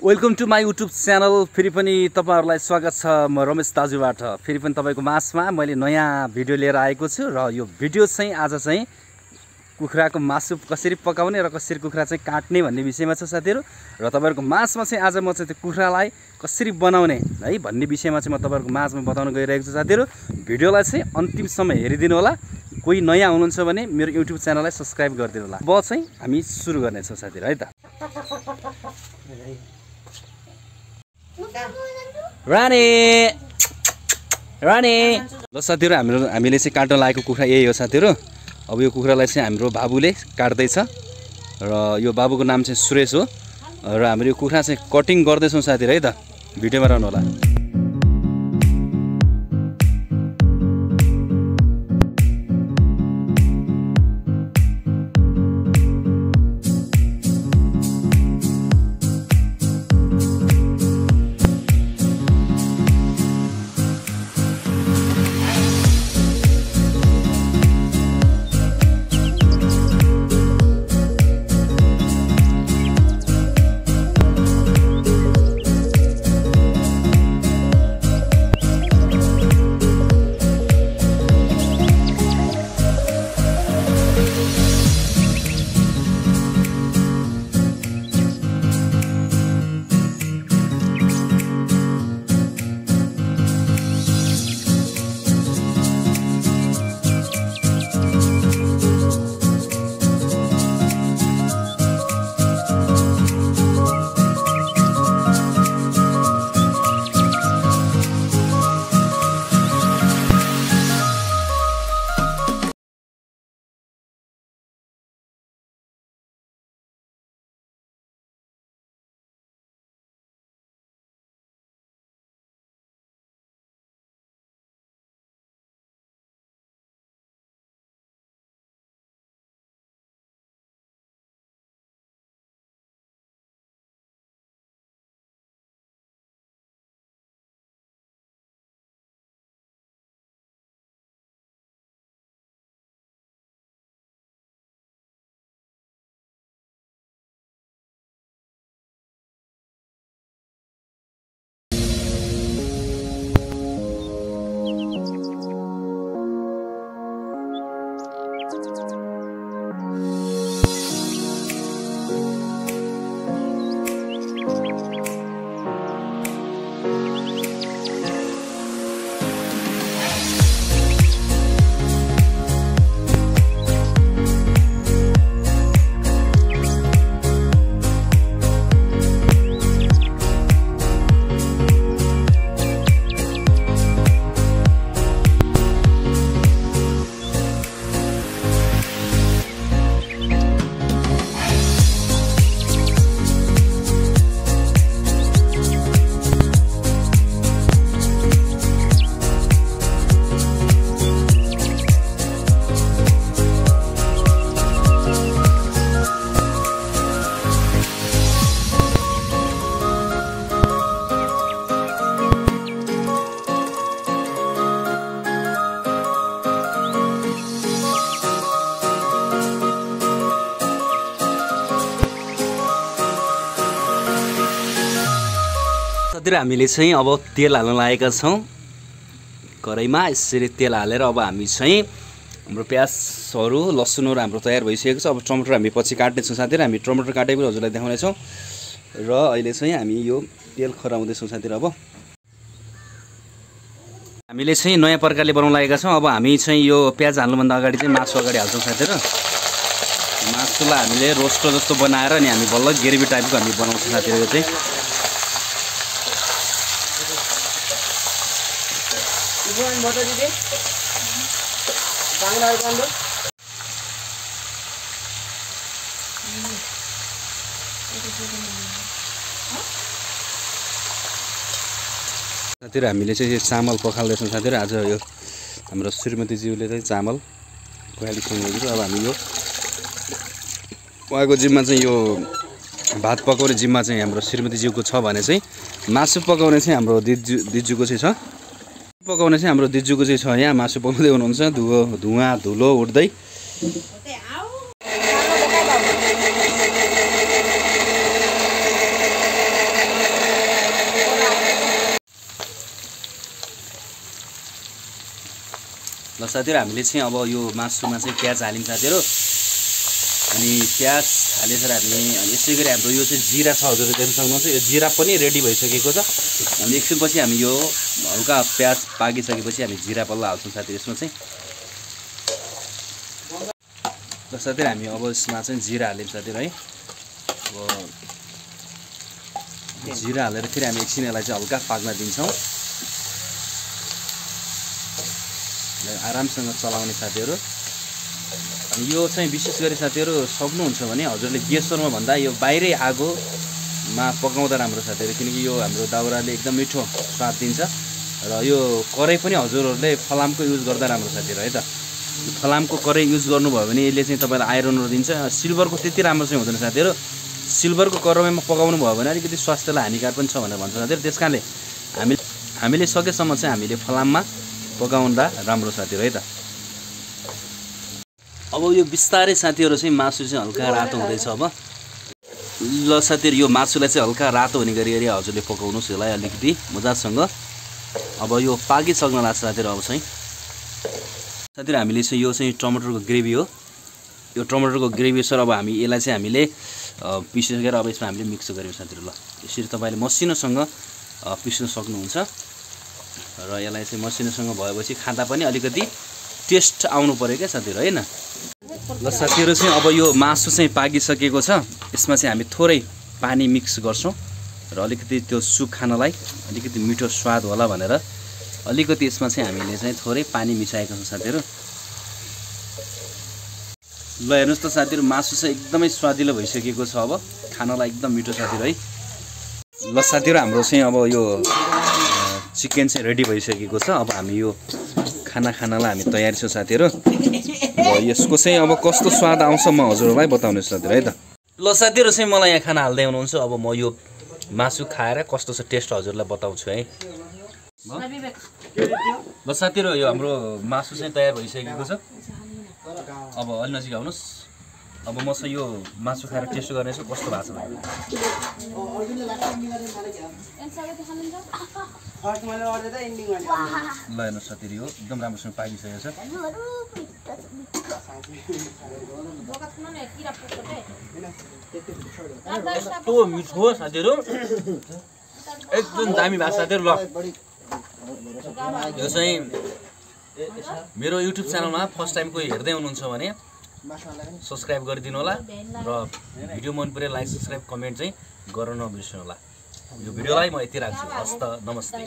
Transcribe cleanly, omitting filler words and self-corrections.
Welcome to my YouTube channel. फेरि पनि तपाईहरुलाई स्वागत छ। म रमेश दाजुबाट फेरि पनि तपाईको माझमा मैले नयाँ भिडियो लिएर आएको छु र यो भिडियो चाहिँ आज चाहिँ कुखुराको मासु कसरी पकाउने र कसरी कुखुरा चाहिँ काट्ने भन्ने विषयमा छ साथीहरु। र तपाईहरुको माझमा चाहिँ आज म चाहिँ त्यो कुखुरालाई कसरी बनाउने है भन्ने विषयमा चाहिँ म तपाईहरुको माझमा बताउन गइरहेको छु साथीहरु। भिडियोलाई चाहिँ अन्तिमसम्म हेरिदिनु होला। कोही नयाँ हुनुहुन्छ भने मेरो युट्युब च्यानललाई सब्स्क्राइब गरिदिनु होला। अब चाहिँ हामी सुरु गर्ने छौं साथीहरु है त। रानी रानी ल साथीहरु, हामीले चाहिँ काट्न लागेको कुखुरा यही हो साथीहरु। अब यो कुखुरालाई चाहिँ हाम्रो बाबुले काट्दै छ र यो बाबुको नाम चाहिँ सुरेश हो र हामीले यो कुखुरा चाहिँ कटिङ गर्दै छौं साथीहरु है त। भिडियोमा रहनु होला। हामीले चाहिँ अब तेल हाल्न लागेका छौं कराईमा। यसरी तेल हालेर अब हामी चाहिँ हाम्रो प्याजहरु लसुनहरु हाम्रो तयार भइसकेको छ। अब टमाटर हामी पछि काट्ने छौं साथीहरु। हामी टमाटर काटेको हजुरलाई देखाउने छौं र अहिले चाहिँ हामी यो तेल खराउँदै छौं साथीहरु। अब हामीले चाहिँ नयाँ प्रकारले बनाउन लागेका छौं। अब हामी चाहिँ यो प्याज हाल्नुभन्दा अगाडि चाहिँ मासु अगाडि हाल्छौं साथीहरु। मासुलाई हामीले रोस्टो जस्तो बनाएर अनि हामी बल्ल ग्रेभी टाइपको हामी बनाउँछौं साथीहरु। यो चाहिँ साथीहरु हामीले चाहिँ यो चामल पखाल्दैछौं साथीहरु। आज यो हाम्रो श्रीमतीज्यूले चाहिँ चामल पखालिसक्नु भएको छ। अब हामी यो उहाँको जिम्मा चाहिँ यो भात पकाउने जिम्मा चाहिँ हाम्रो श्रीमतीज्यूको छ भने चाहिँ मासु पकाउने चाहिँ हाम्रो दिजुको चाहिँ छ। पकाउने चाहिँ हाम्रो दिजुको चाहिँ छ। यहाँ मासु पकाउँदै हुनुहुन्छ। धुवा धुलो उड्दै ल साथीहरु हामीले चाहिँ अब यो मासुमा चाहिँ प्याज हालिम साथीहरु अनि प्याज हालेर हामी यसै गरी हाम्रो यो चाहिँ जिरा छ हजुरले देख्न सक्नुहुन्छ यो जिरा पनि रेडी भइसकेको छ अनि एकछिनपछि हामी यो हल्का प्याज पाकिसकेपछि हामी जिरा पल्ला हाल्छौं साथीहरु यसमा चाहिँ ल साथीहरु हामी अब यसमा चाहिँ जिरा हालिम साथीहरु है अब जिरा हालेर फेरि हामी एकछिन यसलाई चाहिँ हल्का पाक्न दिन्छौं आरामसँग चलाउने साथीहरु अनि यो चाहिँ विशेष गरी साथीहरु सक्नुहुन्छ भने हजुरले ग्यासमा भन्दा यो बाहिरै आगोमा पकाउँदा राम्रो साथीहरु किनकि यो हाम्रो दाउराले एकदम मिठो स्वाद दिन्छ र यो कराई पनि हजुरहरुले फलामको युज गर्दा राम्रो साथीहरु है त फलामको कराई युज गर्नुभयो भने यसले चाहिँ तपाईलाई आइरनहरु दिन्छ सिल्भरको त्यति राम्रो चाहिँ हुँदैन साथीहरु सिल्भरको कराईमा पकाउनु भयो भने अलिकति स्वास्थ्यलाई हानिकारक पनि छ भनेर भन्छ साथीहरु त्यसकारणले हामीले सकेसम्म चाहिँ हामीले फलाममा पकाउँदा राम्रो साथीहरु है त अब यो बिस्तारै साथीहरु चाहिँ मासु चाहिँ हल्का रातो हुँदैछ अब ल साथीहरु यो मासुलाई चाहिँ हल्का रातो हुने गरी हजुरले पकाउनुस् यसलाई अलिकति मजासँग अब यो पाकिसक्न लाग्छ साथीहरु अब चाहिँ साथीहरु हामीले चाहिँ यो चाहिँ टमाटरको ग्रेभी हो यो टमाटरको ग्रेभी सर अब हामी यसलाई चाहिँ हामीले पिसेर अब यसमा हामीले मिक्स गर्यौं साथीहरु ल यसरी तपाईले मसिनोसँग पिस्न सक्नुहुन्छ र यसलाई चाहिँ मसिनोसँग भएपछि खाँदा पनि अलिकति टेस्ट आउनु पर्यो के साथीहरु हैन ल साथीहरु चाहिँ अब यो मासु चाहिँ पाकिसकेको छ यसमा चाहिँ हामी थोरै पानी मिक्स गर्छौं र अलिकति त्यो सुप खानलाई अलिकति मिठो स्वाद होला भनेर अलिकति यसमा चाहिँ हामीले चाहिँ थोरै पानी मिसाएका छौं साथीहरु ल हेर्नुस् त साथीहरु मासु चाहिँ एकदमै स्वादिलो भइसकेको छ अब खानलाई एकदम मिठो साथीहरु है ल साथीहरु हाम्रो चाहिँ अब यो चिकन चाहिँ रेडी भइसकेको छ अब हामी यो खानालाई हामी तयार छौं साथीहरु र यसको चाहिँ अब कस्तो स्वाद आउँछ म हजुरहरुलाई बताउने साथीहरु है त ल साथीहरु चाहिँ मलाई यहाँ खाना हाल्दै हुनुहुन्छ अब म यो मासु खाएर कस्तो छ टेस्ट हजुरलाई बताउँछु है ल साथीहरु यो हाम्रो मासु चाहिँ तयार भइसकेको छ अब अलि नजिक आउनुस् अब म चाहिँ यो मासु खाएर टेस्ट गर्नेछु कस्तो भएको छ ल हेर्नु साथीहरु यो एकदम राम्रोसँग पाकिसकेको छ कस्तो मिठो साथीहरु एकदम दामी भएको साथीहरु ल यो चाहिँ मेरो युट्युब च्यानलमा फर्स्ट टाइम कोही हेर्दै हुनुहुन्छ भने सब्स्क्राइब गरिदिनु होला र भिडियो मन परे लाइक सब्स्क्राइब कमेन्ट चाहिँ गर्न नबिर्सनु होला यो भिडियोलाई म यति राख्छु हस्त नमस्ते।